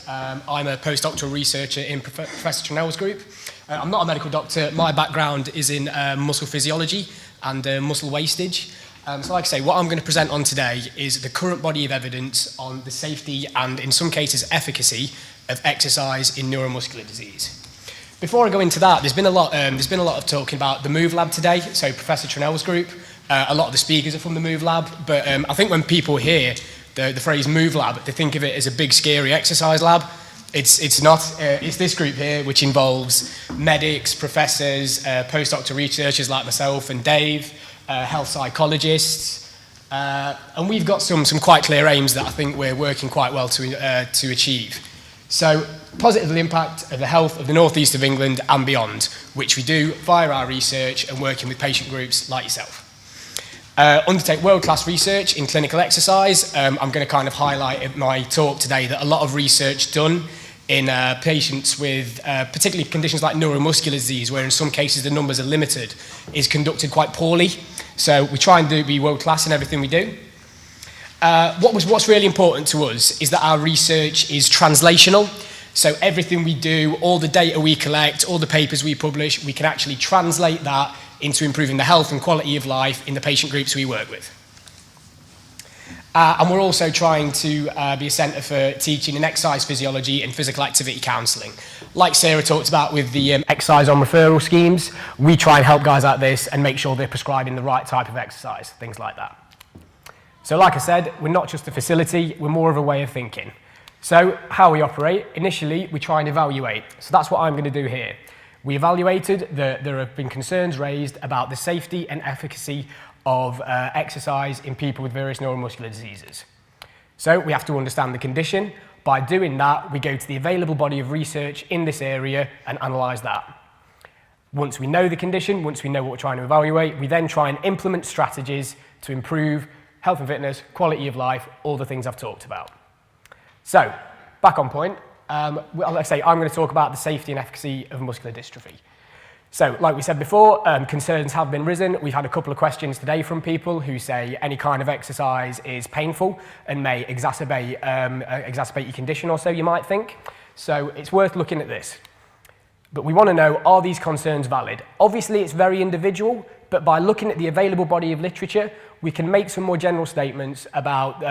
I'm a postdoctoral researcher in Professor Turnell's group. I'm not a medical doctor. My background is in muscle physiology and muscle wastage. So like I say, what I'm going to present on today is the current body of evidence on the safety and, in some cases, efficacy of exercise in neuromuscular disease. Before I go into that, there's been a lot of talking about the Move Lab today. So Professor Turnell's group, a lot of the speakers are from the Move Lab. But I think when people hear the phrase Move Lab, they think of it as a big, scary exercise lab. It's not. It's this group here, which involves medics, professors, postdoctoral researchers like myself and Dave, health psychologists, and we've got some quite clear aims that I think we're working quite well to achieve. So, positive impact of the health of the northeast of England and beyond, which we do via our research and working with patient groups like yourself. Undertake world-class research in clinical exercise. I'm going to kind of highlight in my talk today that a lot of research done in patients with particularly conditions like neuromuscular disease, where in some cases the numbers are limited, is conducted quite poorly. So we try and be world-class in everything we do. What's really important to us is that our research is translational. So everything we do, all the data we collect, all the papers we publish, we can actually translate that into improving the health and quality of life in the patient groups we work with. And we're also trying to be a centre for teaching in exercise physiology and physical activity counselling. Like Sarah talked about with the exercise on referral schemes, we try and help guys like this and make sure they're prescribing the right type of exercise, things like that. So like I said, we're not just a facility, we're more of a way of thinking. So how we operate, initially we try and evaluate. So that's what I'm going to do here. We evaluated that there have been concerns raised about the safety and efficacy of exercise in people with various neuromuscular diseases. So we have to understand the condition. By doing that, we go to the available body of research in this area and analyse that. Once we know the condition, once we know what we're trying to evaluate, we then try and implement strategies to improve health and fitness, quality of life, all the things I've talked about. So, back on point. Let's say I'm going to talk about the safety and efficacy of muscular dystrophy. So, like we said before, concerns have been risen. We've had a couple of questions today from people who say any kind of exercise is painful and may exacerbate your condition or so, you might think. So, it's worth looking at this. But we want to know, are these concerns valid? Obviously, it's very individual, but by looking at the available body of literature, we can make some more general statements about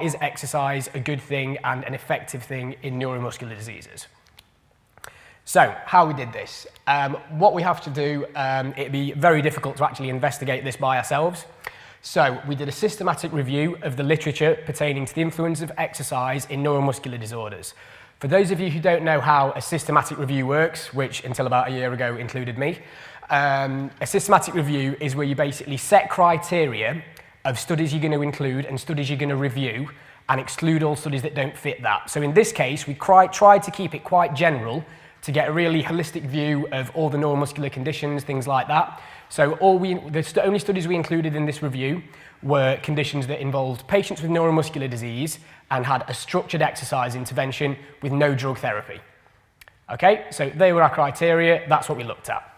is exercise a good thing and an effective thing in neuromuscular diseases. So, how we did this. What we have to do, it'd be very difficult to actually investigate this by ourselves. So, we did a systematic review of the literature pertaining to the influence of exercise in neuromuscular disorders. For those of you who don't know how a systematic review works, which until about a year ago included me, a systematic review is where you basically set criteria of studies you're going to include and studies you're going to review and exclude all studies that don't fit that. So in this case, we tried to keep it quite general to get a really holistic view of all the neuromuscular conditions, things like that. So the only studies we included in this review were conditions that involved patients with neuromuscular disease and had a structured exercise intervention with no drug therapy. Okay, so they were our criteria, that's what we looked at.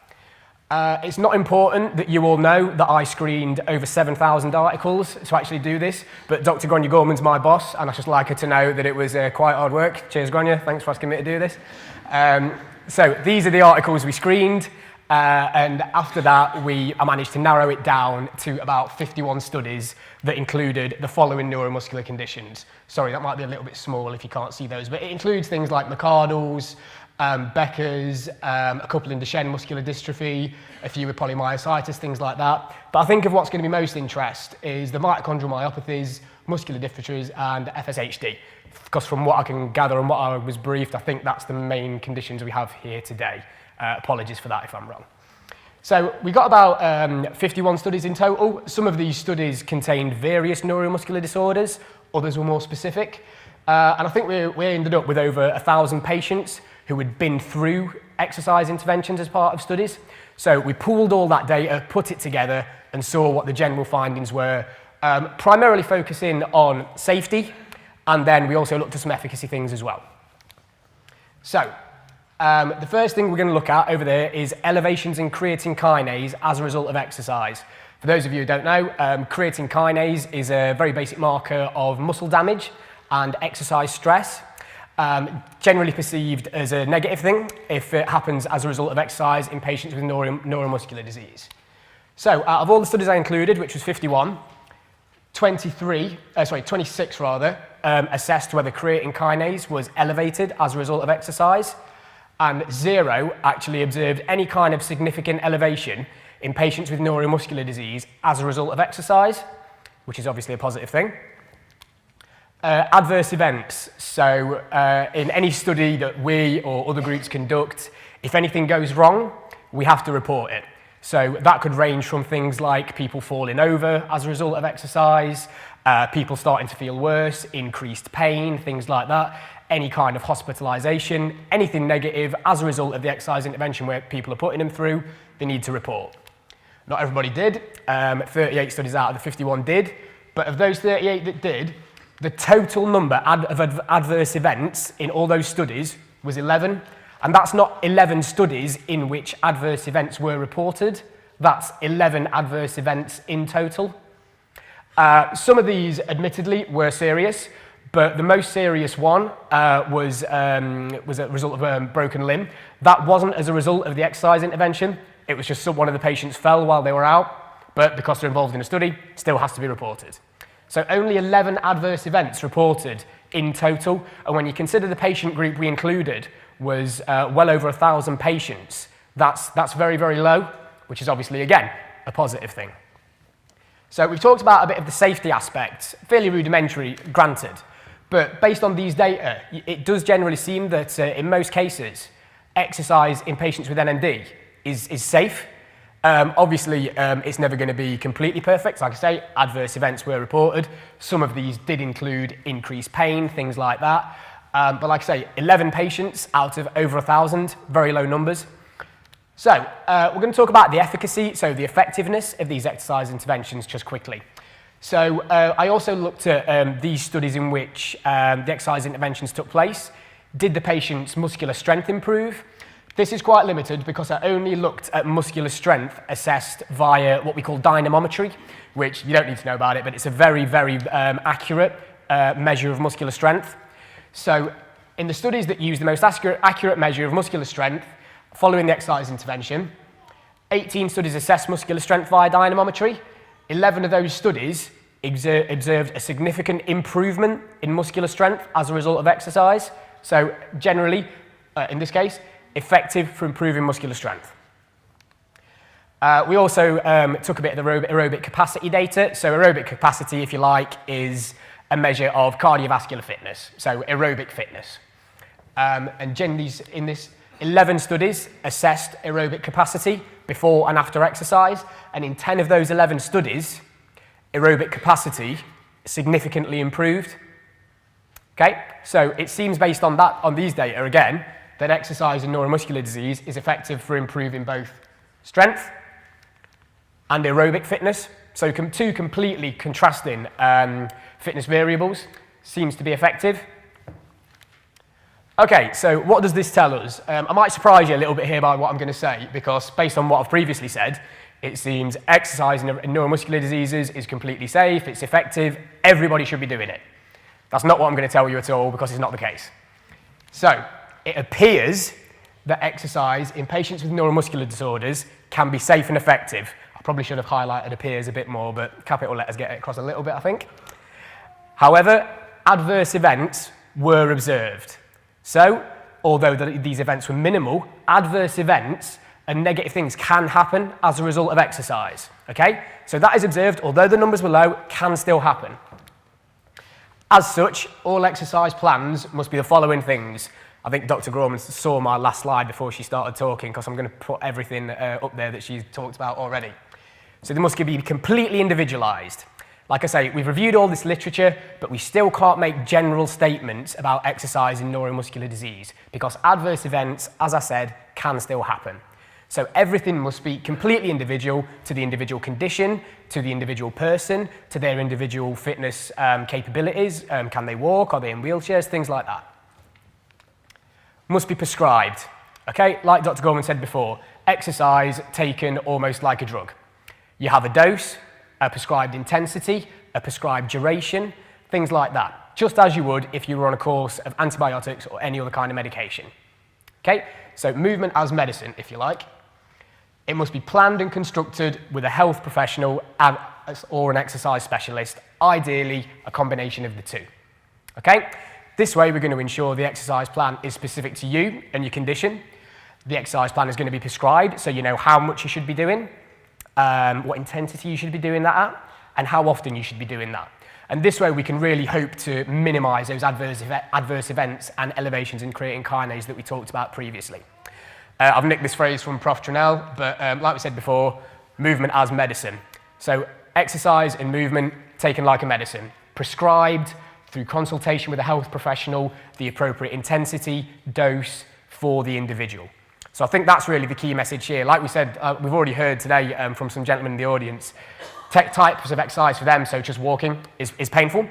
It's not important that you all know that I screened over 7,000 articles to actually do this, but Dr. Grania Gorman's my boss, and I'd just like her to know that it was quite hard work. Cheers, Grania, thanks for asking me to do this. So these are the articles we screened, and after that, I managed to narrow it down to about 51 studies that included the following neuromuscular conditions. Sorry, that might be a little bit small if you can't see those, but it includes things like McArdle's, Becker's, a couple in Duchenne muscular dystrophy, a few with polymyositis, things like that. But I think of what's going to be most interest is the mitochondrial myopathies, muscular dystrophies, and FSHD. Because from what I can gather and what I was briefed, I think that's the main conditions we have here today. Apologies for that if I'm wrong. So we got about 51 studies in total. Some of these studies contained various neuromuscular disorders, others were more specific. And I think we ended up with over 1,000 patients who had been through exercise interventions as part of studies. So we pooled all that data, put it together, and saw what the general findings were, primarily focusing on safety, and then we also looked at some efficacy things as well. So the first thing we're going to look at over there is elevations in creatine kinase as a result of exercise. For those of you who don't know, creatine kinase is a very basic marker of muscle damage and exercise stress. Generally perceived as a negative thing if it happens as a result of exercise in patients with neuromuscular disease. So out of all the studies I included, which was 51, 26 assessed whether creatine kinase was elevated as a result of exercise, and 0 actually observed any kind of significant elevation in patients with neuromuscular disease as a result of exercise, which is obviously a positive thing. Adverse events. So in any study that we or other groups conduct, if anything goes wrong, we have to report it. So that could range from things like people falling over as a result of exercise, people starting to feel worse, increased pain, things like that, any kind of hospitalization, anything negative as a result of the exercise intervention where people are putting them through, they need to report. Not everybody did. 38 studies out of the 51 did, but of those 38 that did, the total number of adverse events in all those studies was 11, and that's not 11 studies in which adverse events were reported, that's 11 adverse events in total. Some of these, admittedly, were serious, but the most serious one was a result of a broken limb. That wasn't as a result of the exercise intervention, it was just one of the patients fell while they were out, but because they're involved in a study, still has to be reported. So only 11 adverse events reported in total, and when you consider the patient group we included was well over 1,000 patients, that's very, very low, which is obviously, again, a positive thing. So we've talked about a bit of the safety aspects, fairly rudimentary, granted, but based on these data, it does generally seem that in most cases, exercise in patients with NMD is safe. Obviously, it's never going to be completely perfect. Like I say, adverse events were reported. Some of these did include increased pain, things like that. But like I say, 11 patients out of over 1,000, very low numbers. So we're going to talk about the efficacy, so the effectiveness of these exercise interventions just quickly. So I also looked at these studies in which the exercise interventions took place. Did the patient's muscular strength improve? This is quite limited because I only looked at muscular strength assessed via what we call dynamometry, which you don't need to know about it, but it's a very, very accurate measure of muscular strength. So in the studies that use the most accurate measure of muscular strength following the exercise intervention, 18 studies assessed muscular strength via dynamometry. 11 of those studies observed a significant improvement in muscular strength as a result of exercise. So generally, in this case, effective for improving muscular strength. We also took a bit of the aerobic capacity data. So aerobic capacity, if you like, is a measure of cardiovascular fitness, so aerobic fitness. And generally, in this, 11 studies assessed aerobic capacity before and after exercise, and in 10 of those 11 studies, aerobic capacity significantly improved. Okay, so it seems based on that, on these data again, that exercise in neuromuscular disease is effective for improving both strength and aerobic fitness. So two completely contrasting fitness variables seems to be effective. Okay, so what does this tell us? I might surprise you a little bit here by what I'm going to say, because based on what I've previously said, it seems exercise in neuromuscular diseases is completely safe, it's effective, everybody should be doing it. That's not what I'm going to tell you at all, because it's not the case. So, it appears that exercise in patients with neuromuscular disorders can be safe and effective. I probably should have highlighted appears a bit more, but capital letters get it across a little bit, I think. However, adverse events were observed. So, although these events were minimal, adverse events and negative things can happen as a result of exercise. Okay? So that is observed, although the numbers were low, can still happen. As such, all exercise plans must be the following things. I think Dr. Gorman saw my last slide before she started talking, because I'm going to put everything up there that she's talked about already. So they must be completely individualized. Like I say, we've reviewed all this literature, but we still can't make general statements about exercise in neuromuscular disease, because adverse events, as I said, can still happen. So everything must be completely individual to the individual condition, to the individual person, to their individual fitness capabilities. Can they walk? Are they in wheelchairs? Things like that. Must be prescribed. Okay, like Dr. Gorman said before, exercise taken almost like a drug. You have a dose, a prescribed intensity, a prescribed duration, things like that. just as you would if you were on a course of antibiotics or any other kind of medication. Okay? So movement as medicine, if you like. It must be planned and constructed with a health professional or an exercise specialist, ideally a combination of the two. Okay? This way we're going to ensure the exercise plan is specific to you and your condition. The exercise plan is going to be prescribed, so you know how much you should be doing, what intensity you should be doing that at, and how often you should be doing that. And this way we can really hope to minimize those adverse events and elevations in creatine kinase that we talked about previously. I've nicked this phrase from Prof. Tranel, but like we said before, movement as medicine. So exercise and movement taken like a medicine, prescribed through consultation with a health professional, the appropriate intensity, dose for the individual. So I think that's really the key message here. Like we said, we've already heard today from some gentlemen in the audience, types of exercise for them, so just walking, is painful.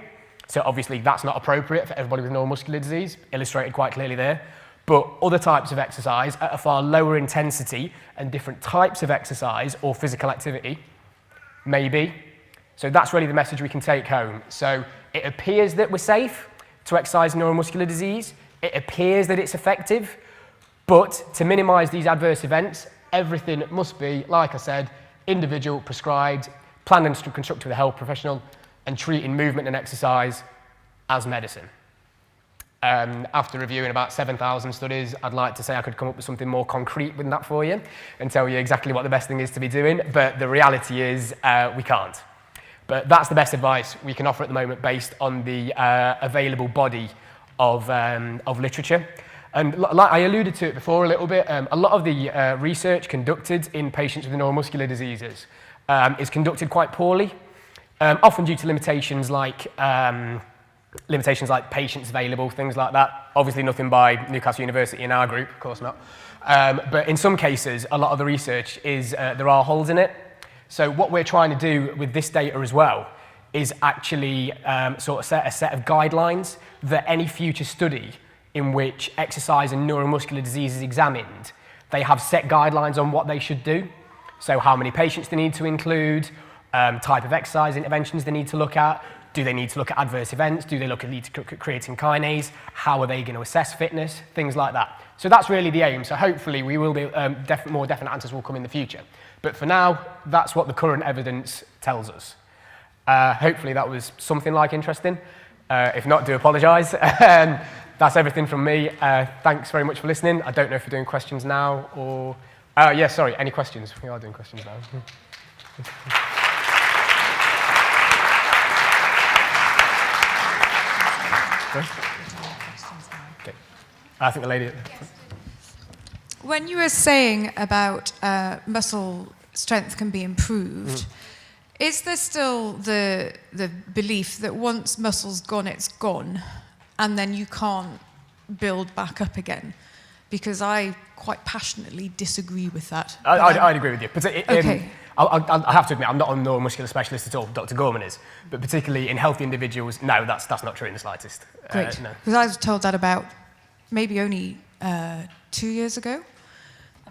So obviously that's not appropriate for everybody with neuromuscular disease, illustrated quite clearly there. But other types of exercise at a far lower intensity and different types of exercise or physical activity, maybe. So that's really the message we can take home. So it appears that we're safe to exercise neuromuscular disease. It appears that it's effective. But to minimize these adverse events, everything must be, like I said, individual, prescribed, planned and constructed with a health professional, and treating movement and exercise as medicine. After reviewing about 7,000 studies, I'd like to say I could come up with something more concrete than that for you and tell you exactly what the best thing is to be doing, but the reality is we can't. But that's the best advice we can offer at the moment based on the available body of literature. And like I alluded to it before a little bit, a lot of the research conducted in patients with neuromuscular diseases is conducted quite poorly, often due to limitations like patients available, things like that. Obviously nothing by Newcastle University in our group, of course not. But in some cases, a lot of the research is, there are holes in it. So what we're trying to do with this data as well is actually sort of set a set of guidelines that any future study in which exercise and neuromuscular disease is examined, they have set guidelines on what they should do. So how many patients they need to include, type of exercise interventions they need to look at, do they need to look at adverse events, do they look at creatine kinase, how are they going to assess fitness, things like that. So that's really the aim. So hopefully we will be, more definite answers will come in the future. But for now, that's what the current evidence tells us. Hopefully that was something like interesting. If not, do apologise. That's everything from me. Thanks very much for listening. I don't know if we're doing questions now or... yeah, sorry, any questions? We are doing questions now. Okay. I think the lady... When you were saying about muscle strength can be improved, is there still the belief that once muscle's gone, it's gone, and then you can't build back up again? Because I quite passionately disagree with that. I'd agree with you. But okay. I have to admit, I'm not a neuromuscular specialist at all. Dr. Gorman is. But particularly in healthy individuals, no, that's not true in the slightest. Great. No. Because I was told that about maybe only 2 years ago.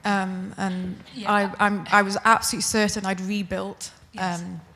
And yeah. I was absolutely certain I'd rebuilt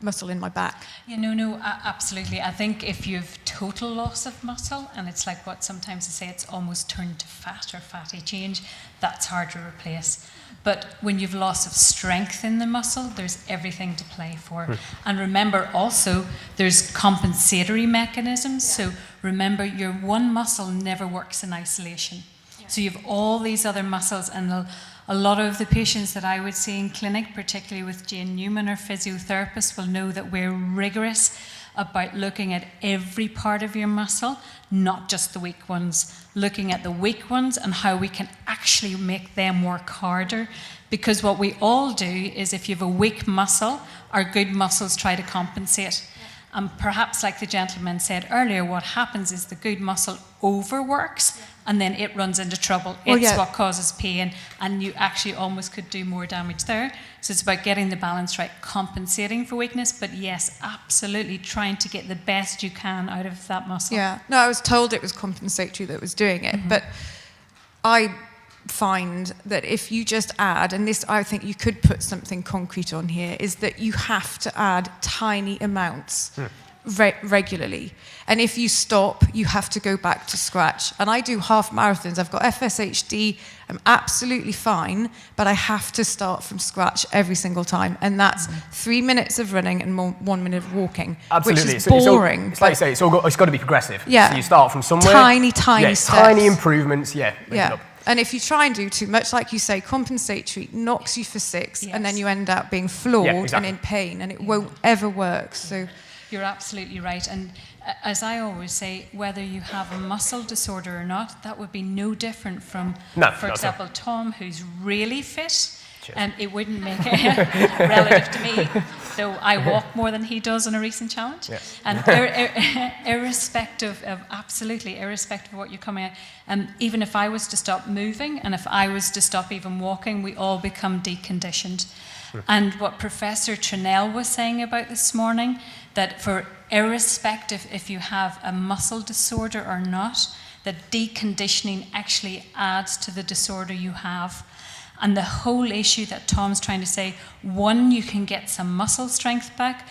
muscle in my back. Yeah, no, absolutely. I think if you've total loss of muscle, and it's like what sometimes they say, it's almost turned to fat or fatty change, that's hard to replace. But when you've loss of strength in the muscle, there's everything to play for. And remember also, there's compensatory mechanisms. So remember, your one muscle never works in isolation. So you have all these other muscles, and a lot of the patients that I would see in clinic, particularly with Jane Newman, our physiotherapist, will know that we're rigorous about looking at every part of your muscle, not just the weak ones, looking at the weak ones and how we can actually make them work harder. Because what we all do is if you have a weak muscle, our good muscles try to compensate. And perhaps like the gentleman said earlier, what happens is the good muscle overworks and then it runs into trouble. It's what causes pain, and you actually almost could do more damage there. So it's about getting the balance right, compensating for weakness, but yes, absolutely trying to get the best you can out of that muscle. Yeah, no, I was told it was compensatory that was doing it, but I find that if you just add, and this I think you could put something concrete on here, is that you have to add tiny amounts regularly. And if you stop, you have to go back to scratch. And I do half marathons. I've got FSHD. I'm absolutely fine, but I have to start from scratch every single time. And that's 3 minutes of running and 1 minute of walking, Absolutely. which is boring. It's like you say, it's got to be progressive. Yeah. So you start from somewhere. Tiny steps. Tiny improvements, make it up. And if you try and do too much, like you say, compensatory knocks you for 6, and then you end up being flawed and in pain, and it won't ever work. So you're absolutely right. And as I always say, whether you have a muscle disorder or not, that would be no different from, for example, Tom, who's really fit. It wouldn't make it relative to me, though I walk more than he does on a recent challenge. Yes. And irrespective of what you're coming at, even if I was to stop moving and if I was to stop even walking, we all become deconditioned. And what Professor Trinell was saying about this morning, that for irrespective if you have a muscle disorder or not, that deconditioning actually adds to the disorder you have. And the whole issue that Tom's trying to say, one, you can get some muscle strength back,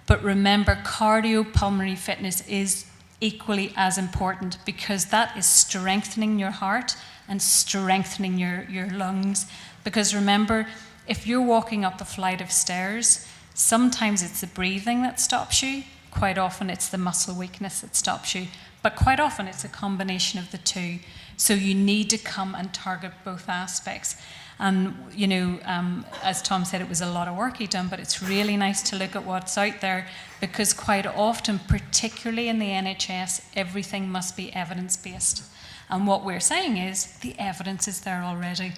but remember, cardiopulmonary fitness is equally as important, because that is strengthening your heart and strengthening your lungs. Because remember, if you're walking up a flight of stairs, sometimes it's the breathing that stops you, quite often it's the muscle weakness that stops you, but quite often it's a combination of the two. So you need to come and target both aspects. And, as Tom said, it was a lot of work he'd done, but it's really nice to look at what's out there, because quite often, particularly in the NHS, everything must be evidence-based. And what we're saying is the evidence is there already.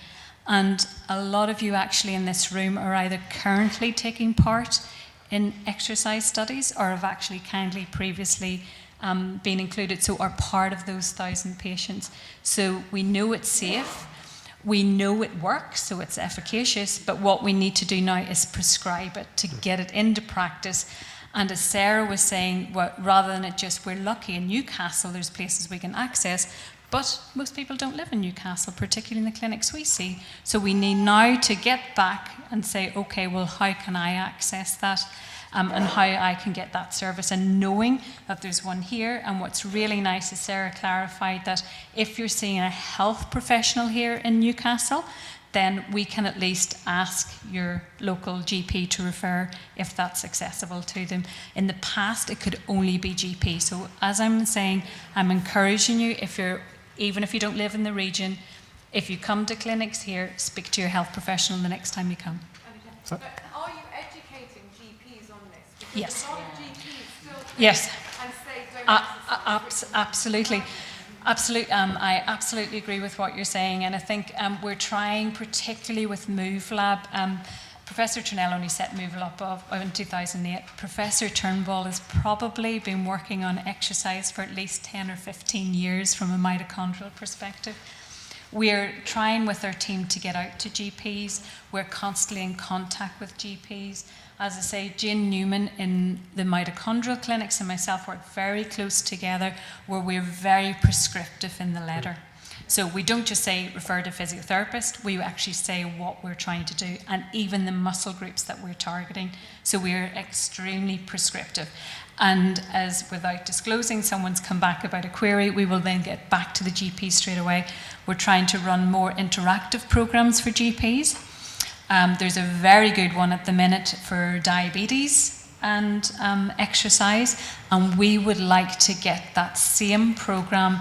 And a lot of you actually in this room are either currently taking part in exercise studies or have actually kindly previously been included, so are part of those 1,000 patients. So we know it's safe. We know it works, so it's efficacious, but what we need to do now is prescribe it to get it into practice. And as Sarah was saying, rather than it just, we're lucky in Newcastle, there's places we can access, but most people don't live in Newcastle, particularly in the clinics we see. So we need now to get back and say, okay, well, how can I access that? And how I can get that service, and knowing that there's one here. And what's really nice is Sarah clarified that if you're seeing a health professional here in Newcastle, then we can at least ask your local GP to refer if that's accessible to them. In the past, it could only be GP. So as I'm saying, I'm encouraging you, even if you don't live in the region, if you come to clinics here, speak to your health professional the next time you come. Are you educating GPs on this? Because yes. A lot of GPs still yes. And say, absolutely. I absolutely agree with what you're saying, and I think we're trying, particularly with MoveLab. Professor Trinell only set MoveLab up in 2008. Professor Turnbull has probably been working on exercise for at least 10 or 15 years from a mitochondrial perspective. We're trying with our team to get out to GPs. We're constantly in contact with GPs. As I say, Jane Newman in the mitochondrial clinics and myself work very close together, where we're very prescriptive in the letter. So we don't just say refer to a physiotherapist, we actually say what we're trying to do, and even the muscle groups that we're targeting. So we're extremely prescriptive. And as without disclosing, someone's come back about a query, we will then get back to the GP straight away. We're trying to run more interactive programs for GPs. There's a very good one at the minute for diabetes and exercise, and we would like to get that same program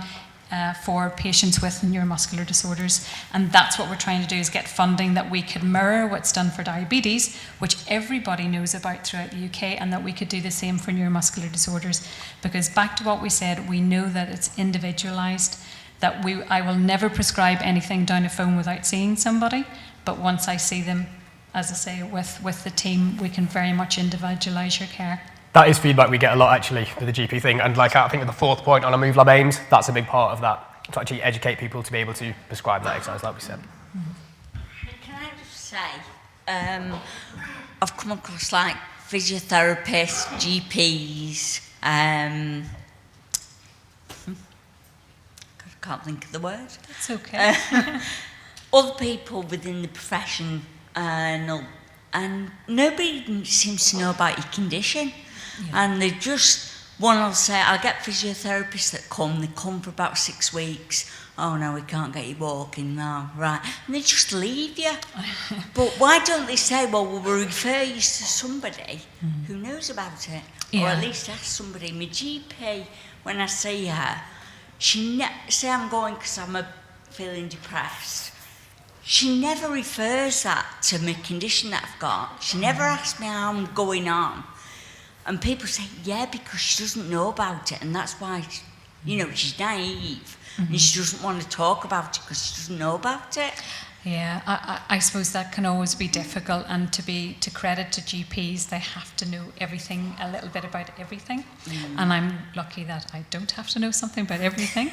for patients with neuromuscular disorders. And that's what we're trying to do, is get funding that we could mirror what's done for diabetes, which everybody knows about throughout the UK, and that we could do the same for neuromuscular disorders. Because back to what we said, we know that it's individualized, that I will never prescribe anything down a phone without seeing somebody, but once I see them, as I say, with the team, we can very much individualize your care. That is feedback we get a lot, actually, with the GP thing. And like I think with the fourth point on our MoveLab aims, that's a big part of that, to actually educate people to be able to prescribe that exercise, like we said. Can I just say, I've come across like physiotherapists, GPs, I can't think of the word. It's okay. Other people within the profession, and nobody seems to know about your condition. Yeah. And they just one will say, I'll get physiotherapists that they come for about 6 weeks. Oh no, we can't get you walking now, right? And they just leave you. But why don't they say, well, we'll refer you to somebody who knows about it? Or at least ask somebody. My GP, when I see her, she say I'm going because I'm feeling depressed. She never refers that to my condition that I've got. She never asks me how I'm going on. And people say, yeah, because she doesn't know about it, and that's why, she's naive. And she doesn't want to talk about it because she doesn't know about it. Yeah, I suppose that can always be difficult, and to credit to GPs, they have to know everything, a little bit about everything. And I'm lucky that I don't have to know something about everything.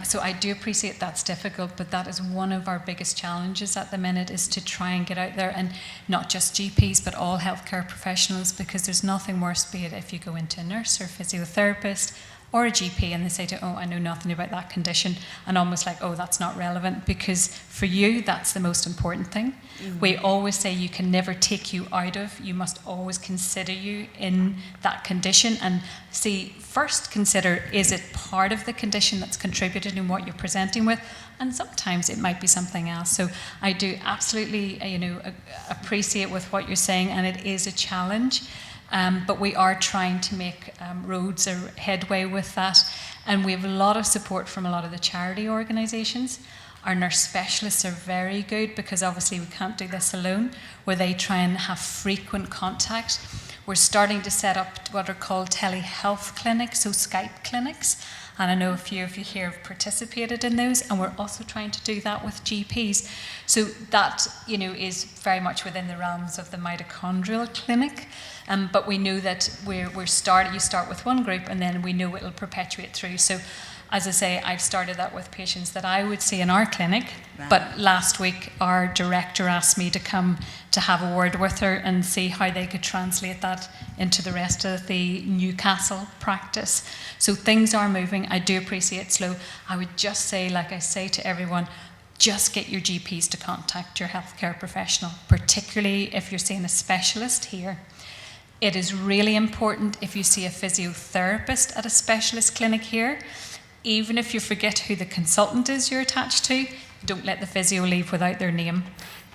So I do appreciate that's difficult, but that is one of our biggest challenges at the minute, is to try and get out there, and not just GPs, but all healthcare professionals, because there's nothing worse, be it if you go into a nurse or physiotherapist or a GP and they say to you, oh, I know nothing about that condition, and almost like, oh, that's not relevant, because for you, that's the most important thing. We always say you can never take you out of, you must always consider you in that condition, and first consider, is it part of the condition that's contributed in what you're presenting with? And sometimes it might be something else. So I do absolutely, appreciate with what you're saying, and it is a challenge. But we are trying to make roads or headway with that. And we have a lot of support from a lot of the charity organisations. Our nurse specialists are very good, because obviously we can't do this alone, where they try and have frequent contact. We're starting to set up what are called telehealth clinics, so Skype clinics. And I know a few of you here have participated in those, and we're also trying to do that with GPs. So that, is very much within the realms of the mitochondrial clinic. But we know that you start with one group, and then we know it'll perpetuate through. So, as I say, I've started that with patients that I would see in our clinic. Right. But last week, our director asked me to come to have a word with her and see how they could translate that into the rest of the Newcastle practice. So things are moving. I do appreciate slow. I would just say, like I say to everyone, just get your GPs to contact your healthcare professional, particularly if you're seeing a specialist here. It is really important if you see a physiotherapist at a specialist clinic here. Even if you forget who the consultant is you're attached to, don't let the physio leave without their name,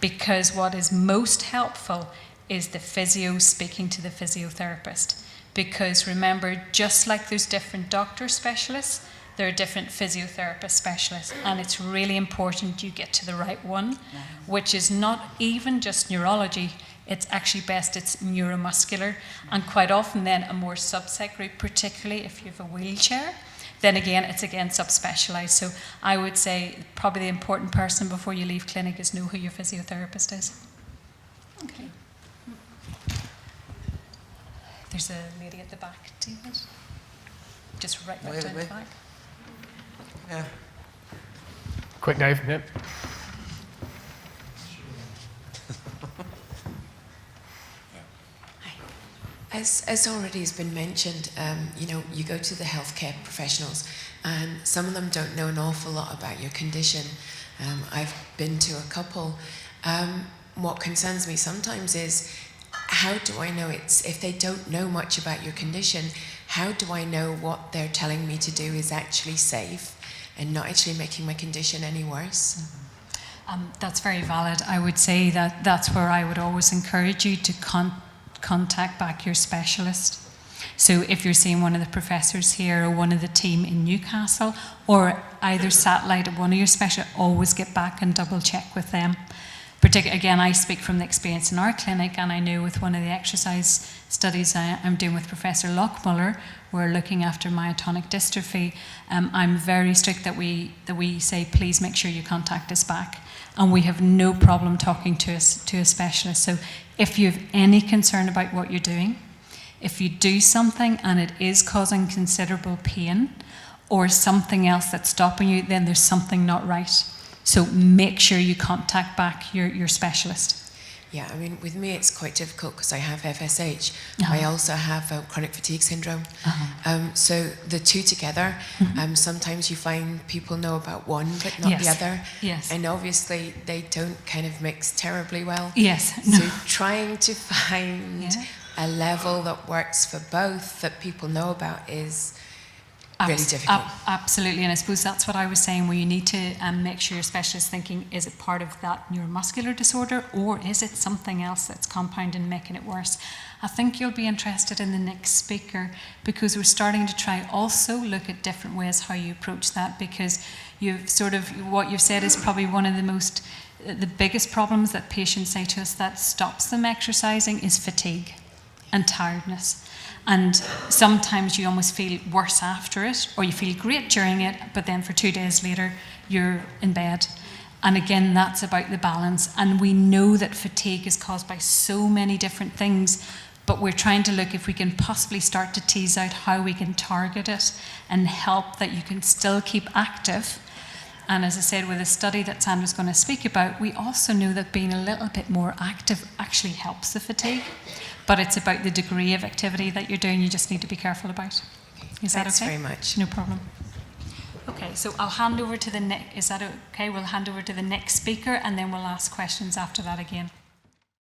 because what is most helpful is the physio speaking to the physiotherapist. Because remember, just like there's different doctor specialists, there are different physiotherapist specialists, and it's really important you get to the right one, which is not even just neurology. It's actually best, it's neuromuscular, and quite often then a more subset group, particularly if you have a wheelchair. Then again, it's subspecialised. So I would say probably the important person before you leave clinic is know who your physiotherapist is. Okay. There's a lady at the back, David. Just right down the back. Yeah. Quick, Dave. Yep. As already has been mentioned, you go to the healthcare professionals, and some of them don't know an awful lot about your condition. I've been to a couple. What concerns me sometimes is, how do I know if they don't know much about your condition, how do I know what they're telling me to do is actually safe and not actually making my condition any worse? That's very valid. I would say that's where I would always encourage you to contact back your specialist. So if you're seeing one of the professors here or one of the team in Newcastle, or either satellite of one of your specialists, always get back and double check with them. Again, I speak from the experience in our clinic, and I know with one of the exercise studies I'm doing with Professor Lockmuller, we're looking after myotonic dystrophy. I'm very strict that we say, please make sure you contact us back. And we have no problem talking to a specialist. So if you have any concern about what you're doing, if you do something and it is causing considerable pain or something else that's stopping you, then there's something not right. So make sure you contact back your specialist. Yeah, I mean, with me it's quite difficult because I have FSH. I also have chronic fatigue syndrome. So the two together, sometimes you find people know about one but not the other. Yes. And obviously they don't kind of mix terribly well. Yes. So trying to find a level that works for both that people know about is really difficult. Absolutely, and I suppose that's what I was saying, where you need to make sure your specialist is thinking, is it part of that neuromuscular disorder, or is it something else that's compounding and making it worse? I think you'll be interested in the next speaker, because we're starting to try also look at different ways how you approach that, because you've sort of, what you've said is probably one of the biggest problems that patients say to us that stops them exercising is fatigue and tiredness. And sometimes you almost feel worse after it, or you feel great during it, but then for 2 days later, you're in bed. And again, that's about the balance. And we know that fatigue is caused by so many different things, but we're trying to look if we can possibly start to tease out how we can target it and help that you can still keep active. And as I said, with a study that Sandra's going to speak about, we also know that being a little bit more active actually helps the fatigue. But it's about the degree of activity that you're doing, you just need to be careful about. Is that okay? Thanks very much. No problem. Okay, so I'll hand over to the next, is that okay? We'll hand over to the next speaker, and then we'll ask questions after that again.